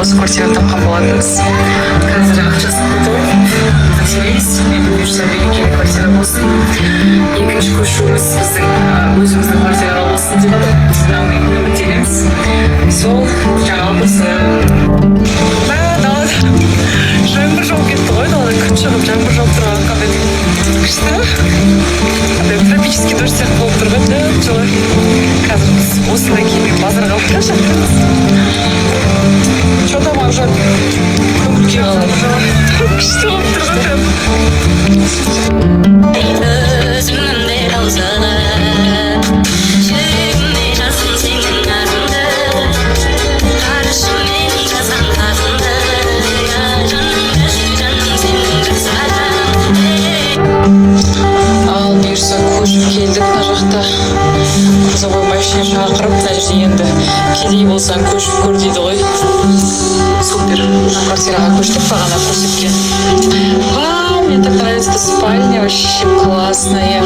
осы квартираны тапқан болатынбыз. Қазір ақшасын көтеріп мен бұйырса берекелі квартира болсын, екінші көшуіміз біздің өзіміздің квартираға болсын деп үміттенеміз. Сол жаңағы осы далада жаңбыр жауып кетті ғой, далада күн шығып жаңбыр жауып тұрған қандай күшті, тропический дождь сияқты болып тұрған да жылы. Қазір біз осындай киіммен базарға алып шықтық. Что там уже көңілге қалады, күшті болып тұрған да. Ал бұйырса көшіп келдік, мына жақта қызығы машина шақырып, мына жерде енді кедей болсаң көшіп көр дейді ғой. Супер, мына квартираға көштік, бағана көрсеткен. Мне так нравится эта спальня, вообще классная.